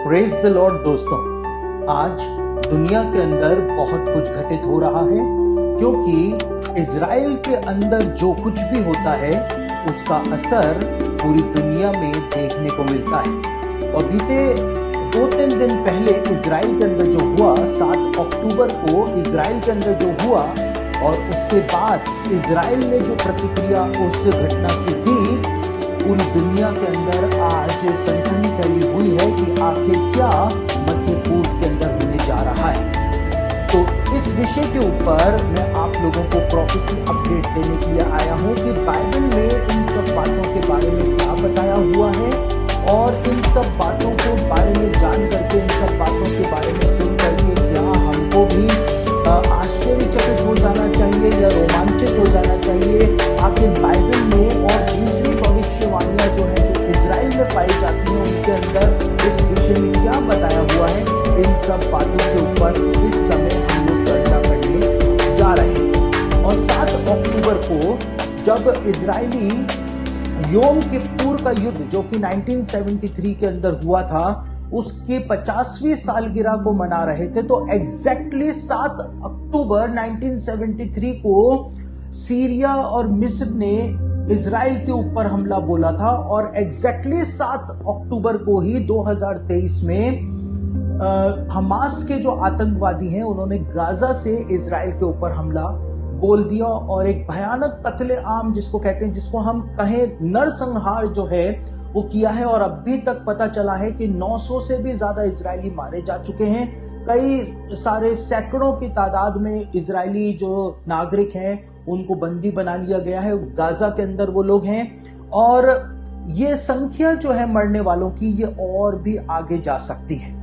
Praise the Lord दोस्तों, आज दुनिया के अंदर बहुत कुछ घटित हो रहा है क्योंकि इजराइल के अंदर जो कुछ भी होता है उसका असर पूरी दुनिया में देखने को मिलता है। और बीते 2-3 दिन पहले इजराइल के अंदर जो हुआ, 7 अक्टूबर को इजराइल के अंदर जो हुआ और उसके बाद इजराइल ने जो प्रतिक्रिया उस घटना की दी, पूरी दुनिया के अंदर आज सनसनी फैली हुई है कि आखिर क्या मध्य पूर्व के अंदर होने जा रहा है। तो इस विषय के ऊपर मैं आप लोगों को प्रोफेसी अपडेट देने के लिए आया हूं कि बाइबल में इन सब बातों के बारे में क्या बताया हुआ है और इन सब बातों के बारे में जान करके, इन सब बातों के बारे में सुन करके क्या हमको भी आश्चर्यचकित हो जाना चाहिए या रोमांचित हो जाना चाहिए। आखिर बाइबल में और दूसरी भविष्यवाणियां जो है, जो इजराइल में पाई जाती हैं, उनके अंदर इस विषय में क्या बताया हुआ है, इन सब बातों के ऊपर इस समय हम लोग चर्चा करने जा रहे हैं। और 7 अक्टूबर को जब इजरायली योम किप्पुर का युद्ध जो कि 1973 के अंदर हुआ था, उसके 50वीं सालगिरह को मना रहे थे, तो एग्जैक्टली 7 अक्टूबर 1973 को सीरिया और मिस्र ने इजराइल के ऊपर हमला बोला था और एग्जैक्टली 7 अक्टूबर को ही 2023 में हमास के जो आतंकवादी हैं उन्होंने गाजा से इजराइल के ऊपर हमला बोल दिया और एक भयानक कत्ले आम जिसको कहते हैं, जिसको हम कहें नरसंहार जो है वो किया है। और अभी तक पता चला है कि 900 से भी ज्यादा इजरायली मारे जा चुके हैं। कई सारे सैकड़ों की तादाद में इजरायली जो नागरिक हैं उनको बंदी बना लिया गया है। गाजा के अंदर वो लोग हैं और ये संख्या जो है मरने वालों की, ये और भी आगे जा सकती है।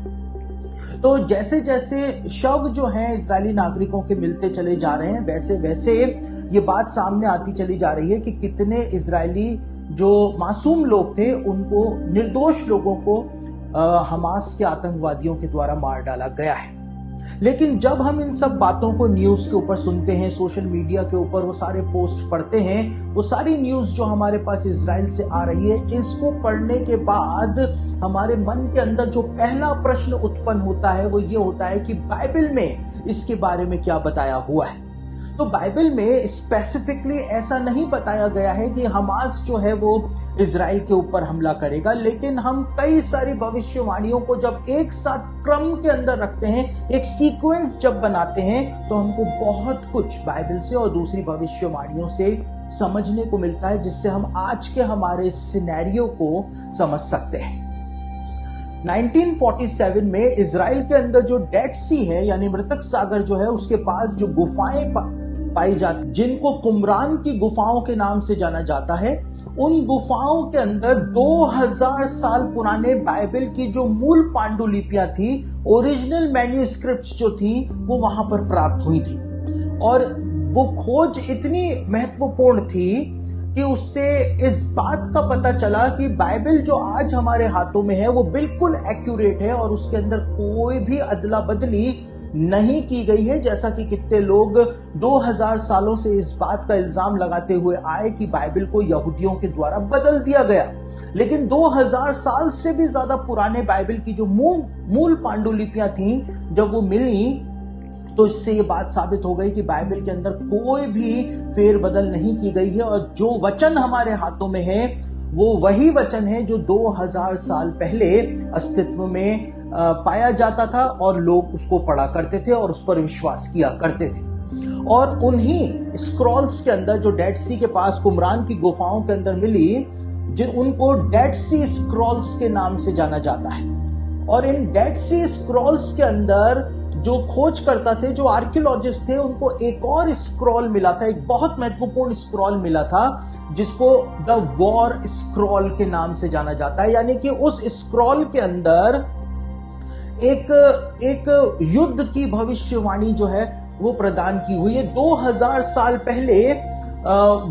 तो जैसे जैसे शव जो हैं इजरायली नागरिकों के मिलते चले जा रहे हैं, वैसे वैसे ये बात सामने आती चली जा रही है कि कितने इजरायली जो मासूम लोग थे उनको, निर्दोष लोगों को हमास के आतंकवादियों के द्वारा मार डाला गया है। लेकिन जब हम इन सब बातों को न्यूज के ऊपर सुनते हैं, सोशल मीडिया के ऊपर वो सारे पोस्ट पढ़ते हैं, वो सारी न्यूज जो हमारे पास इजराइल से आ रही है, इसको पढ़ने के बाद हमारे मन के अंदर जो पहला प्रश्न उत्पन्न होता है वो ये होता है कि बाइबल में इसके बारे में क्या बताया हुआ है। तो बाइबल में स्पेसिफिकली ऐसा नहीं बताया गया है कि हमास जो है वो इजराइल के ऊपर हमला करेगा, लेकिन हम कई सारी भविष्यवाणियों को जब एक साथ क्रम के अंदर रखते हैं, एक सीक्वेंस जब बनाते हैं, तो हमको बहुत कुछ बाइबल से और दूसरी भविष्यवाणियों से समझने को मिलता है, जिससे हम आज के हमारे सिनेरियो को समझ सकते हैं। 1947 में इजराइल के अंदर जो डेड सी है यानी मृतक सागर जो है, उसके पास जो गुफाएं पाई जाती, जिनको कुमरान की गुफाओं के नाम से जाना जाता है, उन गुफाओं के अंदर 2000 साल पुराने बाइबल की जो मूल पांडुलिपियां थी, ओरिजिनल मैन्यूस्क्रिप्ट्स जो थी, वो वहां पर प्राप्त हुई थी। और वो खोज इतनी महत्वपूर्ण थी कि उससे इस बात का पता चला कि बाइबल जो आज हमारे हाथों में है वो बिल्कुल एक्यूरेट है और उसके अंदर कोई भी अदला बदली नहीं की गई है। जैसा कि कितने लोग 2000 सालों से इस बात का इल्जाम लगाते हुए आए कि बाइबल को यहूदियों के द्वारा बदल दिया गया, लेकिन 2000 साल से भी ज्यादा पुराने बाइबल की जो मूल पांडुलिपियां थी, जब वो मिली तो इससे ये बात साबित हो गई कि बाइबल के अंदर कोई भी फेरबदल नहीं की गई है और जो वचन हमारे हाथों में है वो वही वचन है जो 2000 साल पहले अस्तित्व में पाया जाता था और लोग उसको पढ़ा करते थे और उस पर विश्वास किया करते थे। और उन्हीं स्क्रॉल्स के अंदर जो डेड सी के पास कुमरान की गुफाओं के अंदर मिली, जिन उनको डेड सी स्क्रॉल्स के नाम से जाना जाता है। और इन डेड सी स्क्रॉल्स के अंदर जो खोज करता थे, जो आर्कियोलॉजिस्ट थे, उनको एक और स्क्रॉल मिला था, एक बहुत महत्वपूर्ण स्क्रॉल मिला था जिसको द वॉर स्क्रॉल के नाम से जाना जाता है। यानी कि उस स्क्रॉल के अंदर एक युद्ध की भविष्यवाणी जो है वो प्रदान की हुई है। 2000 साल पहले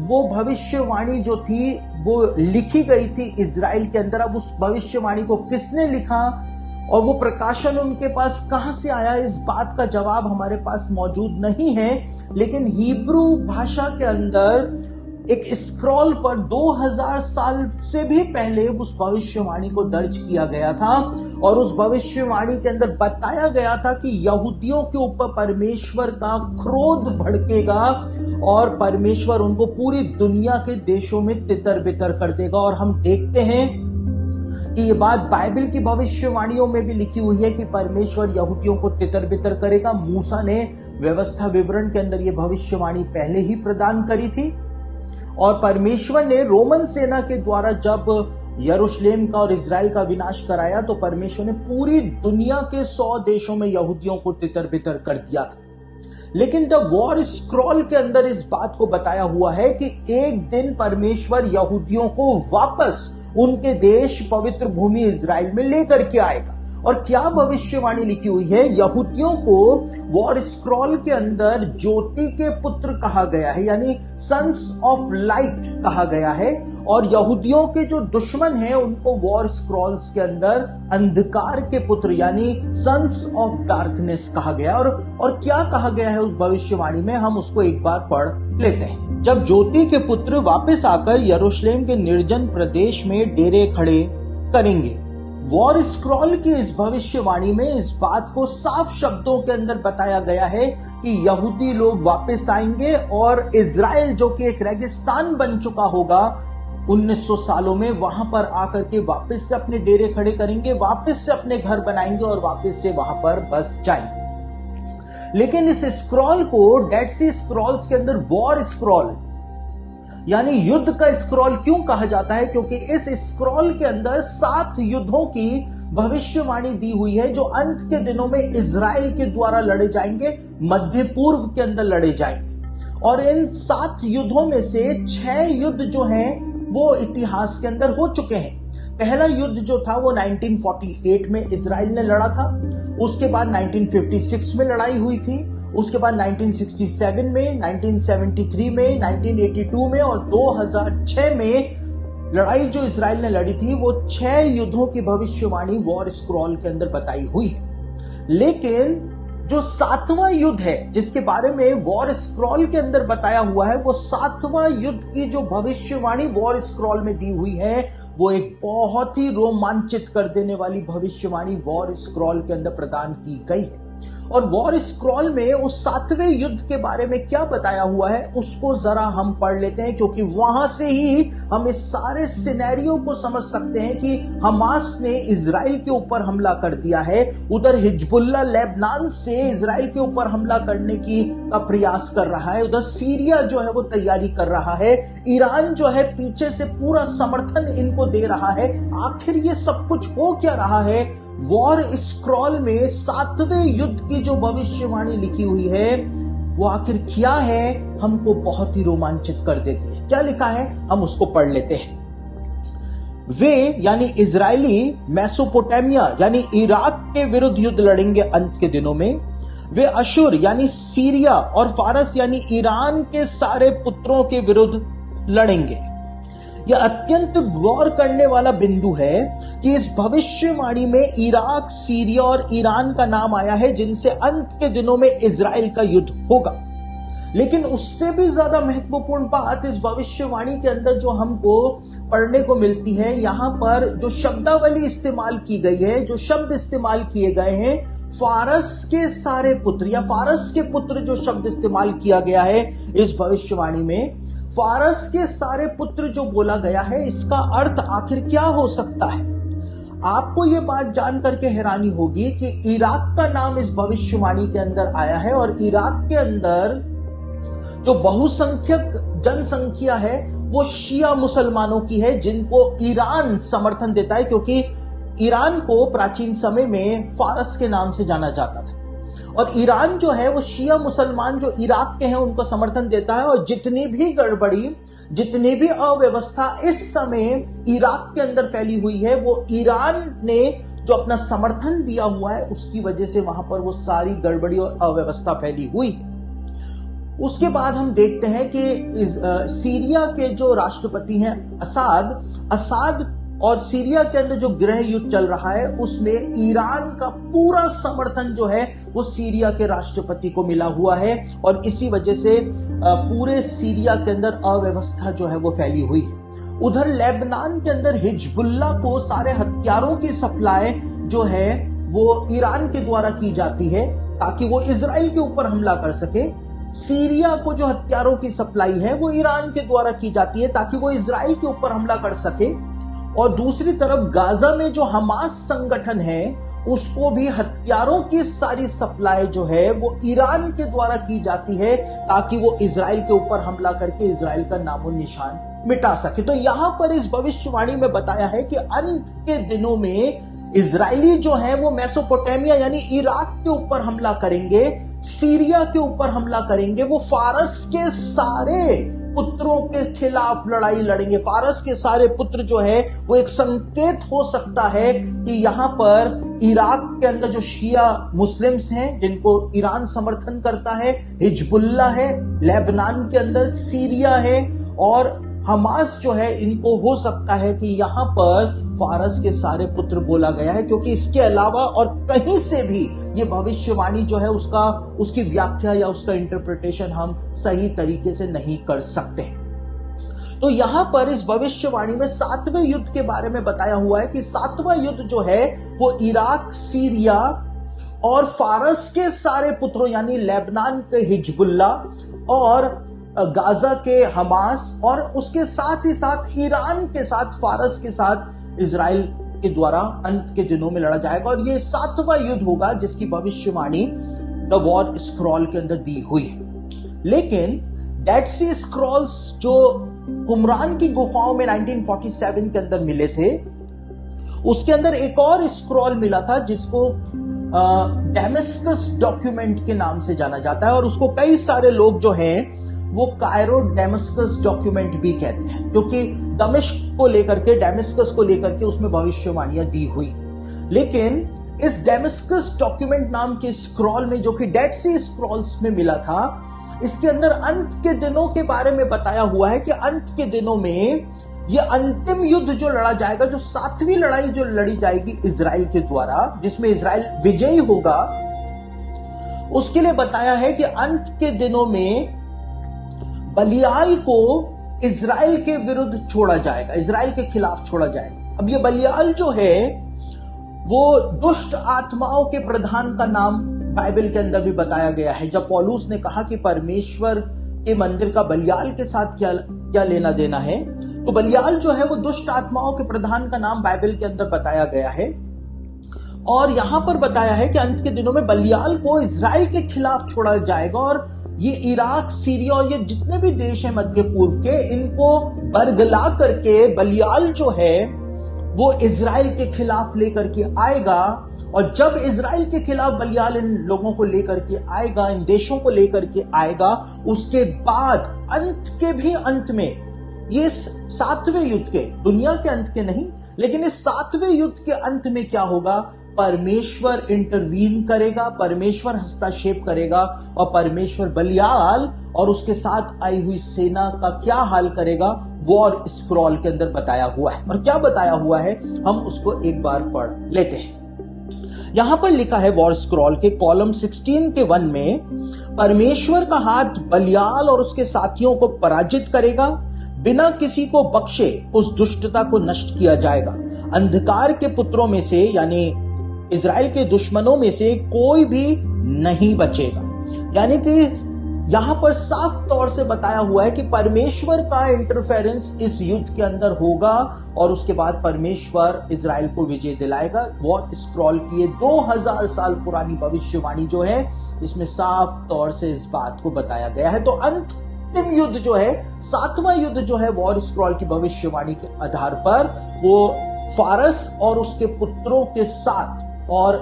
वो भविष्यवाणी जो थी वो लिखी गई थी इजराइल के अंदर। अब उस भविष्यवाणी को किसने लिखा और वो प्रकाशन उनके पास कहां से आया, इस बात का जवाब हमारे पास मौजूद नहीं है। लेकिन हिब्रू भाषा के अंदर एक स्क्रॉल पर 2000 साल से भी पहले उस भविष्यवाणी को दर्ज किया गया था और उस भविष्यवाणी के अंदर बताया गया था कि यहूदियों के ऊपर परमेश्वर का क्रोध भड़केगा और परमेश्वर उनको पूरी दुनिया के देशों में तितर बितर कर देगा। और हम देखते हैं कि ये बात बाइबल की भविष्यवाणियों में भी लिखी हुई है कि परमेश्वर यहूदियों को तितर बितर करेगा। मूसा ने व्यवस्था विवरण के अंदर ये भविष्यवाणी पहले ही प्रदान करी थी और परमेश्वर ने रोमन सेना के द्वारा जब यरूशलेम का और इजराइल का विनाश कराया तो परमेश्वर ने पूरी दुनिया के 100 देशों में यहूदियों को तितर बितर कर दिया था। लेकिन द वॉर स्क्रॉल के अंदर इस बात को बताया हुआ है कि एक दिन परमेश्वर यहूदियों को वापस उनके देश पवित्र भूमि इजराइल में लेकर के आएगा। और क्या भविष्यवाणी लिखी हुई है? यहूदियों को वॉर स्क्रॉल के अंदर ज्योति के पुत्र कहा गया है, यानी सन्स ऑफ लाइट कहा गया है। और यहूदियों के जो दुश्मन हैं उनको वॉर स्क्रॉल्स के अंदर अंधकार के पुत्र यानी सन्स ऑफ डार्कनेस कहा गया। और क्या कहा गया है उस भविष्यवाणी में, हम उसको एक बार पढ़ लेते हैं। जब ज्योति के पुत्र वापस आकर यरूशलेम के निर्जन प्रदेश में डेरे खड़े करेंगे। वॉर स्क्रॉल की इस भविष्यवाणी में इस बात को साफ शब्दों के अंदर बताया गया है कि यहूदी लोग वापस आएंगे और इजराइल जो कि एक रेगिस्तान बन चुका होगा 1900 सालों में, वहां पर आकर के वापस से अपने डेरे खड़े करेंगे, वापस से अपने घर बनाएंगे और वापस से वहां पर बस जाएंगे। लेकिन इस स्क्रॉल को डेड सी स्क्रॉल्स के अंदर वॉर स्क्रॉल यानी युद्ध का स्क्रॉल क्यों कहा जाता है? क्योंकि इस स्क्रॉल के अंदर 7 युद्धों की भविष्यवाणी दी हुई है जो अंत के दिनों में इजराइल के द्वारा लड़े जाएंगे, मध्य पूर्व के अंदर लड़े जाएंगे। और इन 7 युद्धों में से 6 युद्ध जो हैं वो इतिहास के अंदर हो चुके हैं। पहला युद्ध जो था वो 1948 में इजराइल ने लड़ा था, उसके बाद 1956 में लड़ाई हुई थी, उसके बाद 1967 में, 1973 में, 1982 में और 2006 में लड़ाई जो इजराइल ने लड़ी थी वो 6 युद्धों की भविष्यवाणी वॉर स्क्रॉल के अंदर बताई हुई है। लेकिन जो 7वां युद्ध है जिसके बारे में वॉर स्क्रॉल के अंदर बताया हुआ है, वो 7वां युद्ध की जो भविष्यवाणी वॉर स्क्रॉल में दी हुई है वो एक बहुत ही रोमांचित कर देने वाली भविष्यवाणी वॉर स्क्रॉल के अंदर प्रदान की गई है। और वॉर स्क्रॉल में उस 7वें युद्ध के बारे में क्या बताया हुआ है उसको जरा हम पढ़ लेते हैं, क्योंकि वहां से ही हम इस सारे सिनेरियो को समझ सकते हैं कि हमास ने इजराइल के ऊपर हमला कर दिया है, उधर हिजबुल्ला लेबनान से इजराइल के ऊपर हमला करने का प्रयास कर रहा है, उधर सीरिया जो है वो तैयारी कर रहा है, ईरान जो है पीछे से पूरा समर्थन इनको दे रहा है। आखिर ये सब कुछ हो क्या रहा है? वॉर स्क्रॉल में 7वें युद्ध की जो भविष्यवाणी लिखी हुई है वो आखिर क्या है, हमको बहुत ही रोमांचित कर देती है। क्या लिखा है हम उसको पढ़ लेते हैं। वे यानी इजरायली मेसोपोटामिया यानी इराक के विरुद्ध युद्ध लड़ेंगे अंत के दिनों में। वे अशुर यानी सीरिया और फारस यानी ईरान के सारे पुत्रों के विरुद्ध लड़ेंगे। यह अत्यंत गौर करने वाला बिंदु है कि इस भविष्यवाणी में इराक, सीरिया और ईरान का नाम आया है जिनसे अंत के दिनों में इजराइल का युद्ध होगा। लेकिन उससे भी ज्यादा महत्वपूर्ण बात इस भविष्यवाणी के अंदर जो हमको पढ़ने को मिलती है, यहां पर जो शब्दावली इस्तेमाल की गई है, जो शब्द इस्तेमाल किए गए हैं, फारस के सारे पुत्र या फारस के पुत्र जो शब्द इस्तेमाल किया गया है इस भविष्यवाणी में, फारस के सारे पुत्र जो बोला गया है, इसका अर्थ आखिर क्या हो सकता है? आपको यह बात जान करके हैरानी होगी कि इराक का नाम इस भविष्यवाणी के अंदर आया है और इराक के अंदर जो बहुसंख्यक जनसंख्या है वो शिया मुसलमानों की है जिनको ईरान समर्थन देता है, क्योंकि ईरान को प्राचीन समय में फारस के नाम से जाना जाता था। और ईरान जो है वो शिया मुसलमान जो इराक के हैं उनको समर्थन देता है। और जितनी भी गड़बड़ी, जितनी भी अव्यवस्था इस समय इराक के अंदर फैली हुई है वो ईरान ने जो अपना समर्थन दिया हुआ है उसकी वजह से वहां पर वो सारी गड़बड़ी और अव्यवस्था फैली हुई है। उसके बाद हम देखते हैं कि सीरिया के जो राष्ट्रपति हैं असाद और सीरिया के अंदर जो गृह युद्ध चल रहा है उसमें ईरान का पूरा समर्थन जो है वो सीरिया के राष्ट्रपति को मिला हुआ है, और इसी वजह से पूरे सीरिया के अंदर अव्यवस्था जो है वो फैली हुई है। उधर लेबनान के अंदर हिजबुल्ला को सारे हथियारों की सप्लाई जो है वो ईरान के द्वारा की जाती है ताकि वो इजराइल के ऊपर हमला कर सके। सीरिया को जो हथियारों की सप्लाई है वो ईरान के द्वारा की जाती है ताकि वो इजराइल के ऊपर हमला कर सके। और दूसरी तरफ गाजा में जो हमास संगठन है उसको भी हथियारों की सारी सप्लाई जो है वो ईरान के द्वारा की जाती है ताकि वो इजराइल के ऊपर हमला करके इजराइल का नामो निशान मिटा सके। तो यहां पर इस भविष्यवाणी में बताया है कि अंत के दिनों में इजरायली जो है वो मेसोपोटामिया यानी इराक के ऊपर हमला करेंगे, सीरिया के ऊपर हमला करेंगे, वो फारस के सारे पुत्रों के खिलाफ लड़ाई लड़ेंगे। फारस के सारे पुत्र जो है वो एक संकेत हो सकता है कि यहां पर इराक के अंदर जो शिया मुस्लिम्स हैं जिनको ईरान समर्थन करता है, हिजबुल्ला है, लेबनान के अंदर सीरिया है और हमास जो है, इनको हो सकता है कि यहां पर फारस के सारे पुत्र बोला गया है, क्योंकि इसके अलावा और कहीं से भी ये भविष्यवाणी जो है उसकी व्याख्या या उसका इंटरप्रिटेशन हम सही तरीके से नहीं कर सकते। तो यहां पर इस भविष्यवाणी में 7वें युद्ध के बारे में बताया हुआ है कि 7वां युद्ध जो है वो इराक, सीरिया और फारस के सारे पुत्रों यानी लेबनान के हिजबुल्ला और गाजा के हमास और उसके साथ ही साथ ईरान के साथ, फारस के साथ इजराइल के द्वारा अंत के दिनों में लड़ा जाएगा। और ये 7वां युद्ध होगा जिसकी भविष्यवाणी द वॉर स्क्रॉल के अंदर दी हुई है। लेकिन डेड सी स्क्रॉल्स जो कुमरान की गुफाओं में 1947 के अंदर मिले थे, उसके अंदर एक और स्क्रॉल मिला था जिसको डेमस्कस डॉक्यूमेंट के नाम से जाना जाता है, और उसको कई सारे लोग जो हैं वो कायरो डेमस्कस डॉक्यूमेंट भी कहते हैं, क्योंकि दमिश्क को लेकर के, डेमस्कस को लेकर के उसमें भविष्यवाणियां दी हुई। लेकिन इस डेमस्कस डॉक्यूमेंट नाम के स्क्रॉल में, जो कि डेड सी स्क्रॉल्स में मिला था, इसके अंदर अंत के दिनों के बारे में बताया हुआ है कि अंत के दिनों में ये अंतिम युद्ध जो लड़ा जाएगा, जो 7वीं लड़ाई जो लड़ी जाएगी इजराइल के द्वारा, जिसमें इजराइल विजयी होगा, उसके लिए बताया है कि अंत के दिनों में बलियाल को इजराइल के विरुद्ध छोड़ा जाएगा, इजराइल के खिलाफ छोड़ा जाएगा। अब ये बलियाल जो है वो दुष्ट आत्माओं के प्रधान का नाम बाइबल के अंदर भी बताया गया है। जब पौलुस ने कहा कि परमेश्वर के मंदिर का बलियाल के साथ क्या लेना देना है, तो बलियाल जो है वो दुष्ट आत्माओं के प्रधान का नाम बाइबल के अंदर बताया गया है। और यहां पर बताया है कि अंत के दिनों में बलियाल को इजराइल के खिलाफ छोड़ा जाएगा, और ये इराक, सीरिया और ये जितने भी देश हैं मध्य पूर्व के, इनको बरगला करके बलियाल जो है वो इजराइल के खिलाफ लेकर के आएगा। और जब इजराइल के खिलाफ बलियाल इन लोगों को लेकर के आएगा, इन देशों को लेकर के आएगा, उसके बाद अंत के भी अंत में, ये 7वें युद्ध के, दुनिया के अंत के नहीं, लेकिन इस 7वें युद्ध के अंत में क्या होगा, परमेश्वर इंटरवीन करेगा, परमेश्वर हस्तक्षेप करेगा, और परमेश्वर बलियाल और उसके साथ आई हुई सेना का क्या हाल करेगा, वॉर स्क्रॉल के अंदर बताया हुआ है। और क्या बताया हुआ है हम उसको एक बार पढ़ लेते हैं। यहां पर लिखा है वॉर स्क्रॉल के कॉलम 16 के 1 में, परमेश्वर का हाथ बलियाल और उसके साथियों को पराजित करेगा, बिना किसी को बख्शे उस दुष्टता को नष्ट किया जाएगा। अंधकार के पुत्रों में से यानी इजराइल के दुश्मनों में से कोई भी नहीं बचेगा। यानी कि यहां पर साफ तौर से बताया हुआ है कि परमेश्वर का इंटरफेरेंस इस युद्ध के अंदर होगा और उसके बाद परमेश्वर इजराइल को विजय दिलाएगा। वॉर स्क्रॉल की ये 2000 साल पुरानी भविष्यवाणी जो है, इसमें साफ तौर से इस बात को बताया गया है। तो अंतिम युद्ध जो है, 7वां युद्ध जो है, वॉर स्क्रॉल की भविष्यवाणी के आधार पर वो फारस और उसके पुत्रों के साथ और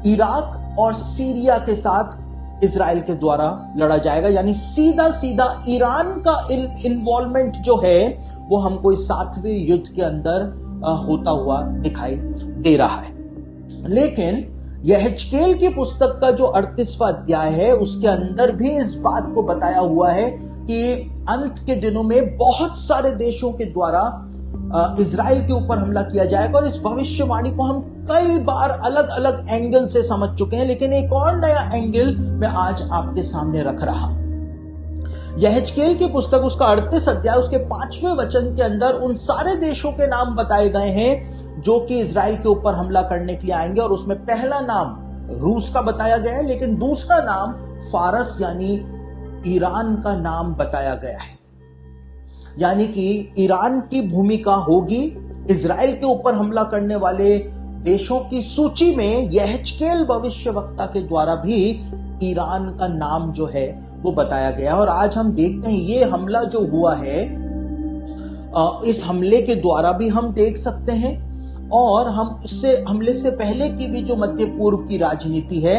इराक और सीरिया के साथ इजराइल के द्वारा लड़ा जाएगा। यानी सीधा सीधा ईरान का इन्वॉल्वमेंट जो है वो हमको इस 7वें युद्ध के अंदर होता हुआ दिखाई दे रहा है। लेकिन यहेजकेल की पुस्तक का जो 38वां अध्याय है, उसके अंदर भी इस बात को बताया हुआ है कि अंत के दिनों में बहुत सारे देशों के द्वारा इजराइल के ऊपर हमला किया जाएगा। और इस भविष्यवाणी को हम कई बार अलग अलग एंगल से समझ चुके हैं, लेकिन एक और नया एंगल मैं आज आपके सामने रख रहा हूं। यहेजकेल की पुस्तक उसका 38 अध्याय उसके 5वें वचन के अंदर उन सारे देशों के नाम बताए गए हैं जो कि इजराइल के ऊपर हमला करने के लिए आएंगे। और उसमें पहला नाम रूस का बताया गया है, लेकिन दूसरा नाम फारस यानी ईरान का नाम बताया गया है। यानी कि ईरान की भूमिका होगी इजराइल के ऊपर हमला करने वाले देशों की सूची में। यहेजकेल भविष्यवक्ता के द्वारा भी ईरान का नाम जो है वो बताया गया। और आज हम देखते हैं ये हमला जो हुआ है, इस हमले के द्वारा भी हम देख सकते हैं, और हम इससे हमले से पहले की भी जो मध्य पूर्व की राजनीति है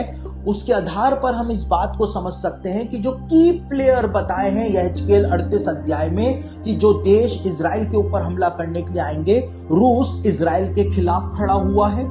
उसके आधार पर हम इस बात को समझ सकते हैं कि जो की प्लेयर बताए हैं यहेजकेल 38 अध्याय में कि जो देश इजराइल के ऊपर हमला करने के लिए आएंगे, रूस इजराइल के खिलाफ खड़ा हुआ है।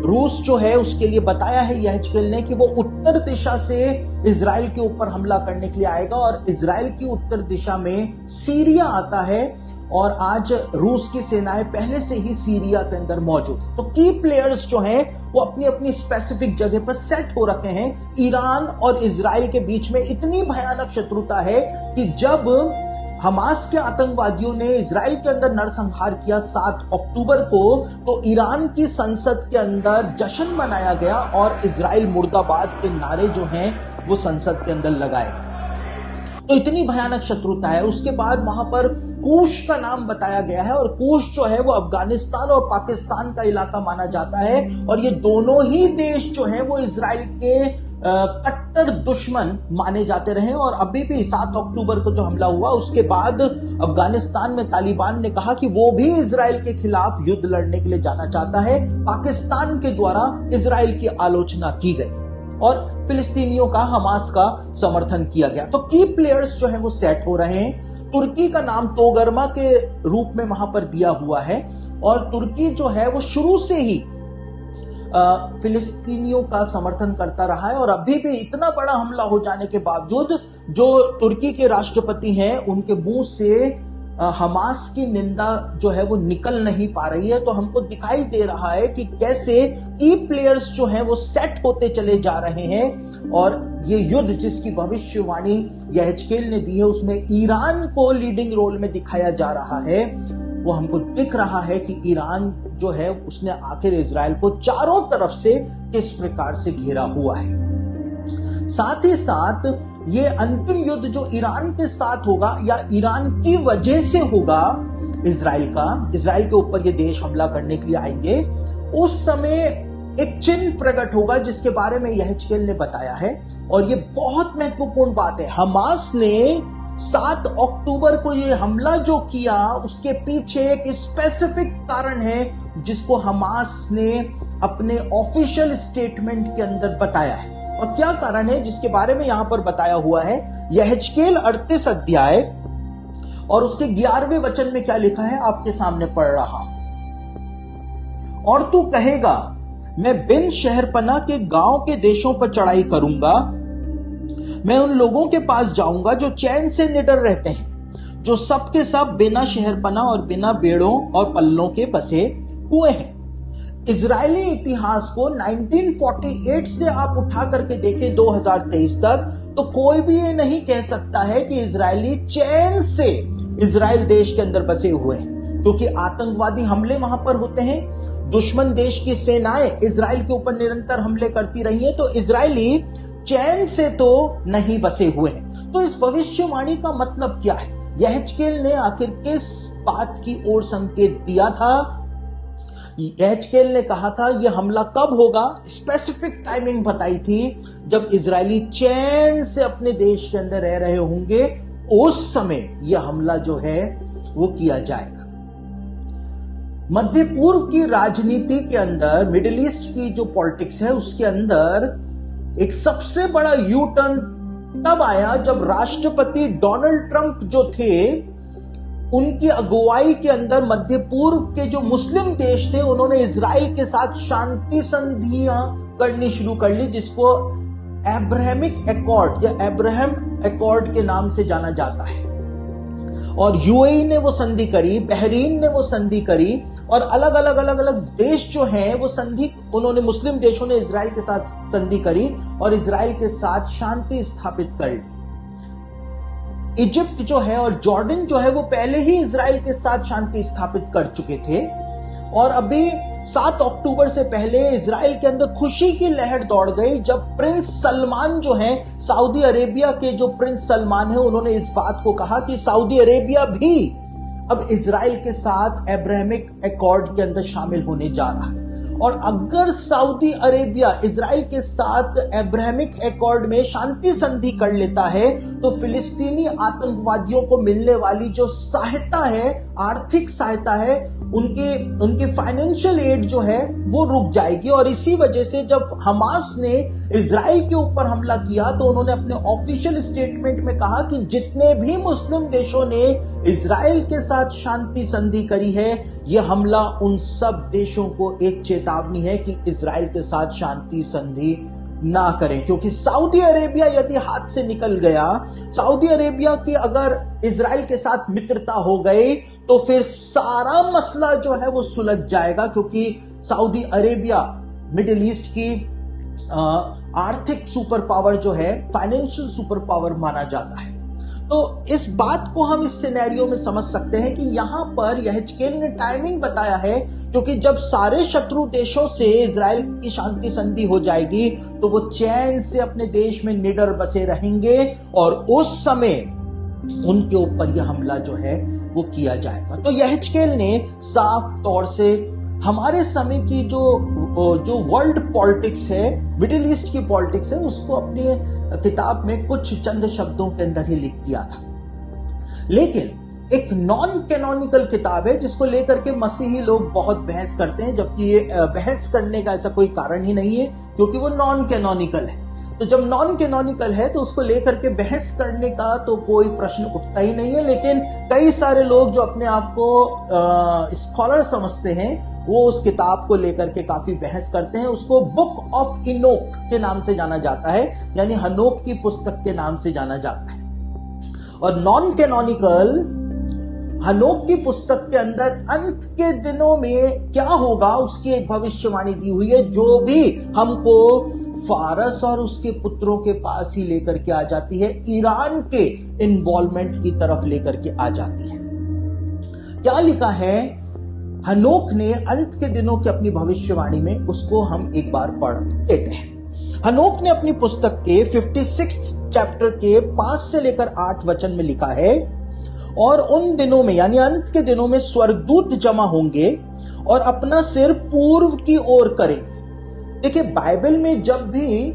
रूस जो है उसके लिए बताया है यहेजकेल ने कि वो उत्तर दिशा से इजराइल के ऊपर हमला करने के लिए आएगा, और इजराइल की उत्तर दिशा में सीरिया आता है, और आज रूस की सेनाएं पहले से ही सीरिया के अंदर मौजूद है। तो की प्लेयर्स जो हैं वो अपनी अपनी स्पेसिफिक जगह पर सेट हो रखे हैं। ईरान और इजराइल के बीच में इतनी भयानक शत्रुता है कि जब हमास के आतंकवादियों ने इजराइल के अंदर नरसंहार किया 7 अक्टूबर को, तो ईरान की संसद के अंदर जश्न मनाया गया और इजराइल मुर्दाबाद के नारे जो हैं वो संसद के अंदर लगाए गए। तो इतनी भयानक शत्रुता है। उसके बाद वहां पर कूश का नाम बताया गया है, और कूश जो है वो अफगानिस्तान और पाकिस्तान का इलाका माना जाता है। और ये दोनों ही देश जो हैं वो इजराइल के कट्टर दुश्मन माने जाते रहे। और अभी भी 7 अक्टूबर को जो हमला हुआ उसके बाद अफगानिस्तान में तालिबान ने कहा कि वो भी इजराइल के खिलाफ युद्ध लड़ने के लिए जाना चाहता है। पाकिस्तान के द्वारा इजराइल की आलोचना की गई और फिलिस्तीनियों का, हमास का समर्थन किया गया। तो की प्लेयर्स जो हैं वो सेट हो रहे हैं। तुर्की का नाम तोगरमा के रूप में वहां पर दिया हुआ है, और तुर्की जो है वो शुरू से ही फिलिस्तीनियों का समर्थन करता रहा है। और अभी भी इतना बड़ा हमला हो जाने के बावजूद जो तुर्की के राष्ट्रपति हैं उनके मुंह से हमास की निंदा जो है वो निकल नहीं पा रही है। तो हमको दिखाई दे रहा है कि कैसे की प्लेयर्स जो हैं वो सेट होते चले जा रहे हैं। और ये युद्ध जिसकी भविष्यवाणी यहेजकेल ने दी है उसमें ईरान को लीडिंग रोल में दिखाया जा रहा है। वो हमको दिख रहा है कि ईरान जो है उसने आखिर इजराइल को चारों तरफ से किस प्रकार से घेरा हुआ है। साथ ही साथ ये अंतिम युद्ध जो ईरान के साथ होगा या ईरान की वजह से होगा इजराइल के ऊपर ये देश हमला करने के लिए आएंगे, उस समय एक चिन्ह प्रकट होगा जिसके बारे में यहेजकेल ने बताया है। और ये बहुत महत्वपूर्ण बात है। हमास ने 7 अक्टूबर को ये हमला जो किया उसके पीछे एक स्पेसिफिक कारण है जिसको हमास ने अपने ऑफिशियल स्टेटमेंट के अंदर बताया है। और क्या कारण है जिसके बारे में यहां पर बताया हुआ है, यहेजकेल 38 अध्याय और उसके 11वें वचन में क्या लिखा है आपके सामने पढ़ रहा हूं। और तू कहेगा, मैं बिन शहरपनाह के गांव के देशों पर चढ़ाई करूंगा, मैं उन लोगों के पास जाऊंगा जो चैन से निडर रहते हैं, जो सब के सब बिना शहरपनाह और बिना बेड़ों और पल्लों के बसे हुए हैं। इजरायली इतिहास को 1948 से आप उठा करके देखें 2023 तक, तो कोई भी ये नहीं कह सकता है कि इजरायली चैन से इजराइल देश के अंदर बसे हुए हैं, क्योंकि आतंकवादी हमले वहां पर होते हैं। दुश्मन देश की सेनाएं इजराइल के ऊपर निरंतर हमले करती रही हैं, तो इजरायली चैन से तो नहीं बसे हुए हैं। तो इस भविष्यवाणी का मतलब क्या है? यहेजकेल ने आखिर किस बात की ओर संकेत दिया था? यहेजकेल ने कहा था यह हमला कब होगा, स्पेसिफिक टाइमिंग बताई थी, जब इजरायली चैन से अपने देश के अंदर रह रहे होंगे, उस समय यह हमला जो है वो किया जाएगा। मध्य पूर्व की राजनीति के अंदर, मिडिल ईस्ट की जो पॉलिटिक्स है उसके अंदर एक सबसे बड़ा यू टर्न तब आया जब राष्ट्रपति डोनाल्ड ट्रंप जो थे उनकी अगुवाई के अंदर मध्य पूर्व के जो मुस्लिम देश थे उन्होंने इजराइल के साथ शांति संधियां करनी शुरू कर ली, जिसको अब्राहमिक एकॉर्ड या अब्राहम एकॉर्ड के नाम से जाना जाता है। और यूएई ने वो संधि करी, बहरीन ने वो संधि करी, और अलग अलग देश जो हैं वो संधि, उन्होंने, मुस्लिम देशों ने इजराइल के साथ संधि करी और इजराइल के साथ शांति स्थापित कर ली। इजिप्ट जो है और जॉर्डन जो है वो पहले ही इजराइल के साथ शांति स्थापित कर चुके थे, और अभी 7 अक्टूबर से पहले इजराइल के अंदर खुशी की लहर दौड़ गई जब प्रिंस सलमान जो हैं, सऊदी अरेबिया के जो प्रिंस सलमान है, उन्होंने इस बात को कहा कि सऊदी अरेबिया भी अब इजराइल के साथ अब्राहमिक अकॉर्ड के अंदर शामिल होने जा रहा है। और अगर सऊदी अरेबिया इजराइल के साथ अब्राहमिक अकॉर्ड में शांति संधि कर लेता है तो फिलिस्तीनी आतंकवादियों को मिलने वाली जो सहायता है, आर्थिक सहायता है, उनके फाइनेंशियल एड जो है वो रुक जाएगी। और इसी वजह से जब हमास ने इजराइल के ऊपर हमला किया तो उन्होंने अपने ऑफिशियल स्टेटमेंट में कहा कि जितने भी मुस्लिम देशों ने इजराइल के साथ शांति संधि करी है, यह हमला उन सब देशों को एक चेतावनी है कि इजराइल के साथ शांति संधि ना करें, क्योंकि सऊदी अरेबिया यदि हाथ से निकल गया, सऊदी अरेबिया की अगर इजराइल के साथ मित्रता हो गई तो फिर सारा मसला जो है वो सुलझ जाएगा, क्योंकि सऊदी अरेबिया मिडिल ईस्ट की आर्थिक सुपर पावर जो है, फाइनेंशियल सुपर पावर माना जाता है। तो इस बात को हम इस सिनेरियो में समझ सकते हैं कि यहां पर यहेजकेल ने टाइमिंग बताया है, क्योंकि जब सारे शत्रु देशों से इजराइल की शांति संधि हो जाएगी तो वो चैन से अपने देश में निडर बसे रहेंगे और उस समय उनके ऊपर यह हमला जो है वो किया जाएगा। तो यहेजकेल ने साफ तौर से हमारे समय की जो वर्ल्ड पॉलिटिक्स है, मिडिल ईस्ट की पॉलिटिक्स है, उसको अपनी किताब में कुछ चंद शब्दों के अंदर ही लिख दिया था। लेकिन एक नॉन कैनोनिकल किताब है जिसको लेकर के मसीही लोग बहुत बहस करते हैं, जबकि ये बहस करने का ऐसा कोई कारण ही नहीं है, क्योंकि वो नॉन कैनोनिकल है। तो जब नॉन कैनोनिकल है तो उसको लेकर के बहस करने का तो कोई प्रश्न उठता ही नहीं है। लेकिन कई सारे लोग जो अपने आप को स्कॉलर समझते हैं वो उस किताब को लेकर के काफी बहस करते हैं। उसको बुक ऑफ इनोक के नाम से जाना जाता है, यानी हनोक की पुस्तक के नाम से जाना जाता है। और नॉन कैनोनिकल हनोक की पुस्तक के अंदर अंत के दिनों में क्या होगा उसकी एक भविष्यवाणी दी हुई है, जो भी हमको फारस और उसके पुत्रों के पास ही लेकर के आ जाती है, ईरान के इन्वॉल्वमेंट की तरफ लेकर के आ जाती है। क्या लिखा है हनोक ने अंत के दिनों की अपनी भविष्यवाणी में, उसको हम एक बार पढ़ लेते हैं। हनोक ने अपनी पुस्तक के 56 चैप्टर के 5 से लेकर 8 वचन में लिखा है, और उन दिनों में यानी अंत के दिनों में स्वर्गदूत जमा होंगे और अपना सिर पूर्व की ओर करेंगे। देखिए, बाइबल में जब भी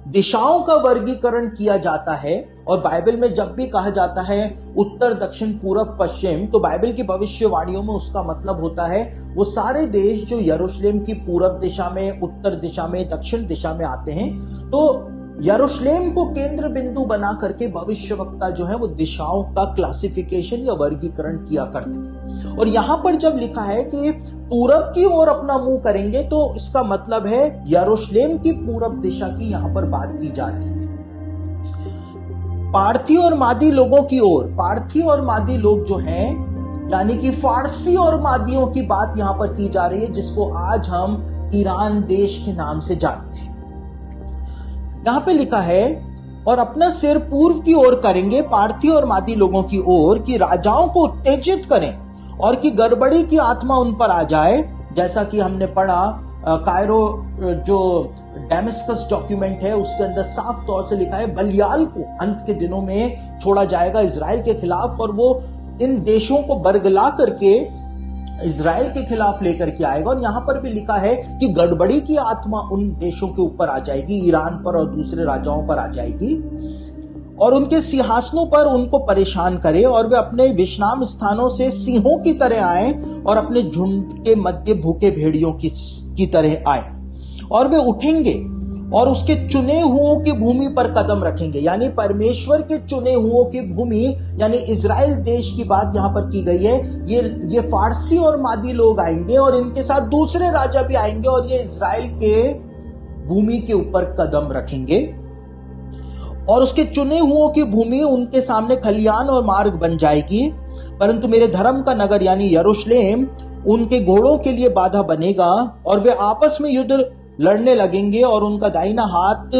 दिशाओं का वर्गीकरण किया जाता है और बाइबल में जब भी कहा जाता है उत्तर, दक्षिण, पूरब, पश्चिम, तो बाइबल की भविष्यवाणियों में उसका मतलब होता है वो सारे देश जो यरूशलेम की पूरब दिशा में, उत्तर दिशा में, दक्षिण दिशा में आते हैं। तो यरूशलेम को केंद्र बिंदु बना करके भविष्यवक्ता जो है वो दिशाओं का क्लासिफिकेशन या वर्गीकरण किया करते थे। और यहां पर जब लिखा है कि पूरब की ओर अपना मुंह करेंगे तो इसका मतलब है यरूशलेम की पूरब दिशा की यहां पर बात की जा रही है। पार्थी और मादी लोगों की ओर, पार्थी और मादी लोग जो हैं यानी कि फारसी और मादियों की बात यहां पर की जा रही है, जिसको आज हम ईरान देश के नाम से जानते हैं। यहां पे लिखा है और अपना सिर पूर्व की ओर करेंगे, पार्थी और मादी लोगों की ओर, कि राजाओं को उत्तेजित करें और कि गड़बड़ी की आत्मा उन पर आ जाए। जैसा कि हमने पढ़ा कायरो जो डेमस्कस डॉक्यूमेंट है उसके अंदर साफ तौर से लिखा है बलियाल को अंत के दिनों में छोड़ा जाएगा इजराइल के खिलाफ, और वो इन देशों को बरगला करके इजराइल के खिलाफ लेकर के आएगा। और यहां पर भी लिखा है कि गड़बड़ी की आत्मा उन देशों के ऊपर आ जाएगी, ईरान पर और दूसरे राजाओं पर आ जाएगी, और उनके सिंहासनों पर उनको परेशान करे, और वे अपने विश्राम स्थानों से सिंहों की तरह आए और अपने झुंड के मध्य भूखे भेड़ियों की तरह आए, और वे उठेंगे और उसके चुने हुओं की भूमि पर कदम रखेंगे। यानी परमेश्वर के चुने हुओं की भूमि यानी इजराइल देश की बात यहां पर की गई है। ये फारसी और मादी लोग आएंगे और इनके साथ दूसरे राजा भी आएंगे और ये इजराइल के भूमि के ऊपर कदम रखेंगे। और उसके चुने हुओं की भूमि उनके सामने खलियान और मार्ग बन जाएगी, परंतु मेरे धर्म का नगर यानी यरूशलेम उनके घोड़ों के लिए बाधा बनेगा और वे आपस में युद्ध लड़ने लगेंगे और उनका दाहिना हाथ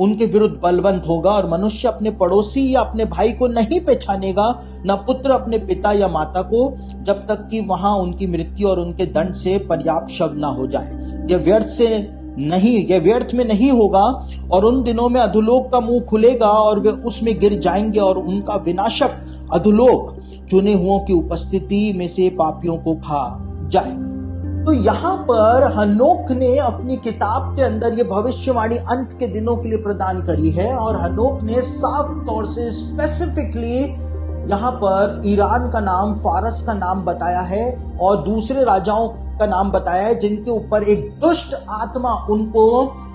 उनके विरुद्ध बलवंत होगा और मनुष्य अपने पड़ोसी या अपने भाई को नहीं पहचानेगा, न पुत्र अपने पिता या माता को, जब तक कि वहां उनकी मृत्यु और उनके दंड से पर्याप्त शब्द ना हो जाए। यह व्यर्थ में नहीं होगा। और उन दिनों में अधोलोक का मुंह खुलेगा और वे उसमें गिर जाएंगे और उनका विनाशक अधोलोक चुने हुओं की उपस्थिति में से पापियों को खा जाएगा। तो यहां पर हनोक ने अपनी किताब के अंदर ये भविष्यवाणी अंत के दिनों के लिए प्रदान करी है और हनोक ने साफ तौर से स्पेसिफिकली यहां पर ईरान का नाम, फारस का नाम बताया है और दूसरे राजाओं का नाम बताया है जिनके ऊपर एक दुष्ट आत्मा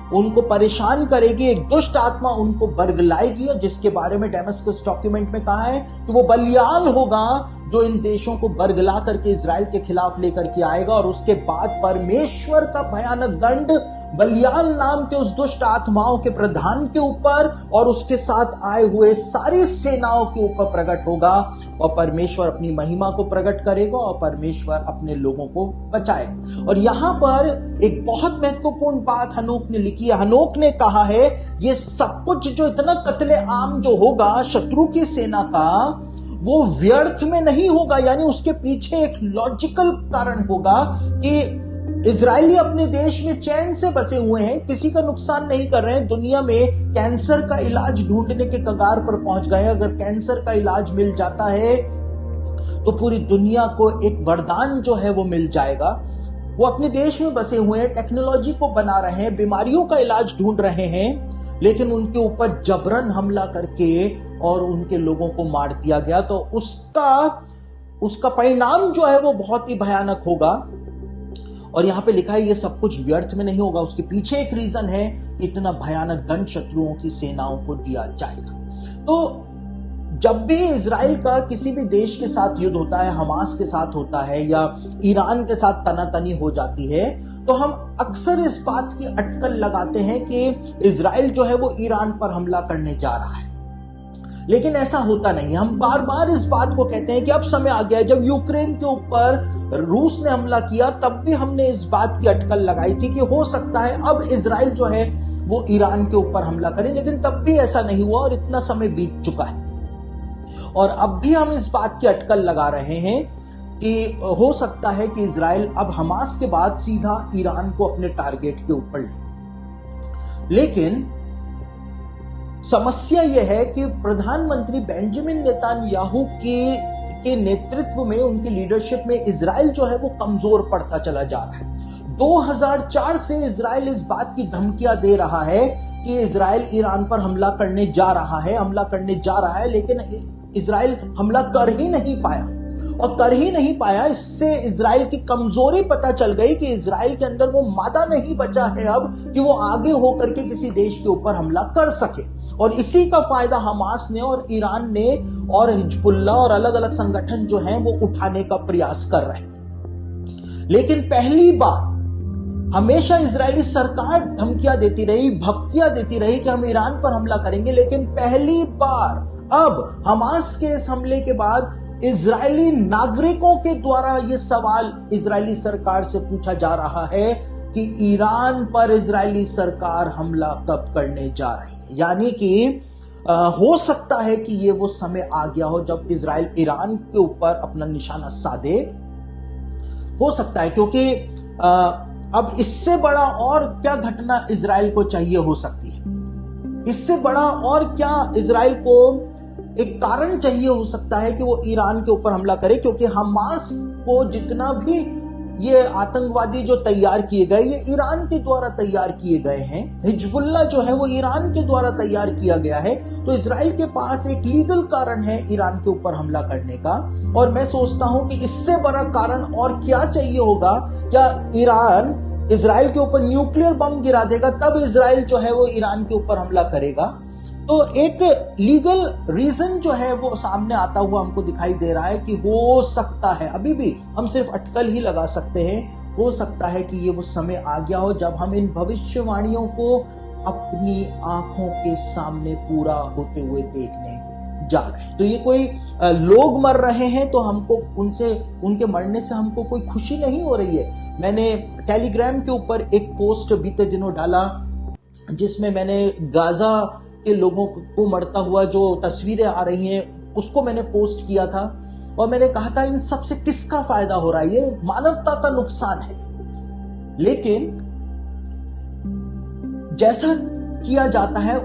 उनको परेशान करेगी, एक दुष्ट आत्मा उनको बरगलाएगी, जिसके बारे में डेमस्कस डॉक्यूमेंट में कहा है कि वो बलियाल होगा जो इन देशों को बरगला करके इजराइल के खिलाफ लेकर के आएगा। और उसके बाद परमेश्वर का भयानक दंड बलियाल नाम के उस दुष्ट आत्माओं के प्रधान के ऊपर और उसके साथ आए हुए सारी सेनाओं के ऊपर प्रकट होगा और परमेश्वर अपनी महिमा को प्रकट करेगा और परमेश्वर अपने लोगों को बचाएगा। और यहां पर एक बहुत महत्वपूर्ण बात हनोक ने लिखी है। हनोक ने कहा है ये सब कुछ जो इतना कत्ले आम जो होगा शत्रु की सेना का, वो व्यर्थ में नहीं होगा, यानी उसके पीछे एक लॉजिकल कारण होगा कि इजरायली अपने देश में चैन से बसे हुए हैं, किसी का नुकसान नहीं कर रहे हैं। दुनिया में कैंसर का इलाज ढूंढने के कगार पर पहुंच गए। अगर कैंसर का इलाज मिल जाता है तो पूरी दुनिया को एक वरदान जो है वो मिल जाएगा। वो अपने देश में बसे हुए हैं, टेक्नोलॉजी को बना रहे हैं, बीमारियों का इलाज ढूंढ रहे हैं, लेकिन उनके ऊपर जबरन हमला करके और उनके लोगों को मार दिया गया। तो उसका परिणाम जो है वो बहुत ही भयानक होगा। और यहां पे लिखा है ये सब कुछ व्यर्थ में नहीं होगा। उसके पीछे एक रीजन है कि इतना भयानक दंड शत्रुओं की सेनाओं को दिया जाएगा। तो जब भी इजराइल का किसी भी देश के साथ युद्ध होता है, हमास के साथ होता है या ईरान के साथ तनातनी हो जाती है, तो हम अक्सर इस बात की अटकल लगाते हैं कि इजराइल जो है वो ईरान पर हमला करने जा रहा है, लेकिन ऐसा होता नहीं। हम बार बार इस बात को कहते हैं कि अब समय आ गया है। जब यूक्रेन के ऊपर रूस ने हमला किया तब भी हमने इस बात की अटकल लगाई थी कि हो सकता है अब इजराइल जो है वो ईरान के ऊपर हमला करे, लेकिन तब भी ऐसा नहीं हुआ और इतना समय बीत चुका है। और अब भी हम इस बात की अटकल लगा रहे हैं कि हो सकता है कि इजराइल अब हमास के बाद सीधा ईरान को अपने टारगेट के ऊपर ले। लेकिन समस्या यह है कि प्रधानमंत्री बेंजामिन नेतन्याहू के नेतृत्व में, उनकी लीडरशिप में इजराइल जो है वो कमजोर पड़ता चला जा रहा है। 2004 से इजराइल इस बात की धमकियां दे रहा है कि इजराइल ईरान पर हमला करने जा रहा है, लेकिन इजराइल हमला कर ही नहीं पाया। इससे इजराइल की कमजोरी पता चल गई कि इजराइल के अंदर वो मादा नहीं बचा है अब कि वो आगे होकर के किसी देश के ऊपर हमला कर सके। और इसी का फायदा हमास ने और ईरान ने और हिजबुल्लाह और अलग अलग संगठन जो हैं वो उठाने का प्रयास कर रहे हैं। लेकिन पहली बार हमेशा इजरायली सरकार धमकियां देती रही, भक्तियां देती रही कि हम ईरान पर हमला करेंगे, लेकिन पहली बार अब हमास के इस हमले के बाद इजरायली नागरिकों के द्वारा यह सवाल इजरायली सरकार से पूछा जा रहा है कि ईरान पर इजरायली सरकार हमला कब करने जा रही है। यानी कि हो सकता है कि ये वो समय आ गया हो जब इजराइल ईरान के ऊपर अपना निशाना साधे। हो सकता है, क्योंकि अब इससे बड़ा और क्या घटना इजराइल को चाहिए हो सकती है। इससे बड़ा और क्या इजराइल को एक कारण चाहिए हो सकता है कि वो ईरान के ऊपर हमला करे, क्योंकि हमास को जितना भी ये आतंकवादी जो तैयार किए गए, ये ईरान के द्वारा तैयार किए गए हैं। हिजबुल्लाह जो है वो ईरान के द्वारा तैयार किया गया है। तो इजराइल के पास एक लीगल कारण है ईरान के ऊपर हमला करने का। और मैं सोचता हूं कि इससे बड़ा कारण और क्या चाहिए होगा। क्या ईरान इजराइल के ऊपर न्यूक्लियर बम गिरा देगा तब इजराइल जो है वो ईरान के ऊपर हमला करेगा? तो एक लीगल रीजन जो है वो सामने आता हुआ हमको दिखाई दे रहा है कि हो सकता है, अभी भी हम सिर्फ अटकल ही लगा सकते हैं, हो सकता है कि ये वो समय आ गया हो जब हम इन भविष्यवाणियों को अपनी आंखों के सामने पूरा होते हुए देखने जा रहे हैं। तो ये कोई लोग मर रहे हैं तो हमको उनके मरने से हमको कोई खुशी नहीं हो रही है। मैंने टेलीग्राम के ऊपर एक पोस्ट बीते दिनों डाला जिसमें मैंने गाजा के लोगों को मरता हुआ जो तस्वीरें आ रही हैं उसको मैंने पोस्ट किया था और मैंने कहा था इन सब से किसका फायदा हो रहा है, ये मानवता का नुकसान है। लेकिन जैसा किया जाता है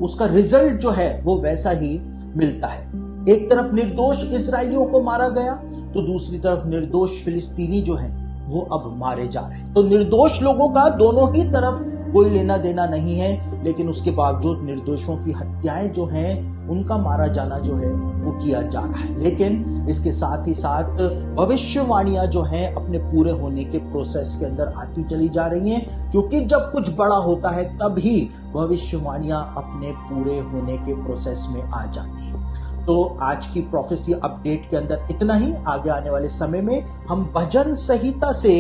उसका रिजल्ट जो है वो वैसा ही मिलता है। एक तरफ निर्दोष इजरायलियों को मारा गया तो दूसरी तरफ निर्दोष फिलिस्तीनी जो हैं वो अब मारे जा रहे हैं। तो निर्दोष लोगों का दोनों ही तरफ कोई लेना देना नहीं है, लेकिन उसके बावजूद निर्दोषों की हत्याएं जो हैं उनका मारा जाना जो है वो किया जा रहा है। लेकिन इसके साथ ही साथ भविष्यवाणियां जो हैं अपने पूरे होने के प्रोसेस के अंदर आती चली जा रही हैं, क्योंकि जब कुछ बड़ा होता है तभी भविष्यवाणियां अपने पूरे होने के प्रोसेस में आ जाती हैं। तो आज की प्रोफेसी अपडेट के अंदर इतना ही। आगे आने वाले समय में हम भजन संहिता से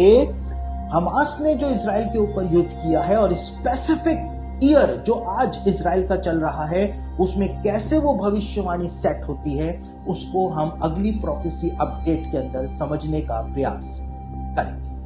हमास ने जो इजराइल के ऊपर युद्ध किया है और स्पेसिफिक ईयर जो आज इजराइल का चल रहा है उसमें कैसे वो भविष्यवाणी सेट होती है उसको हम अगली प्रोफेसी अपडेट के अंदर समझने का प्रयास करेंगे।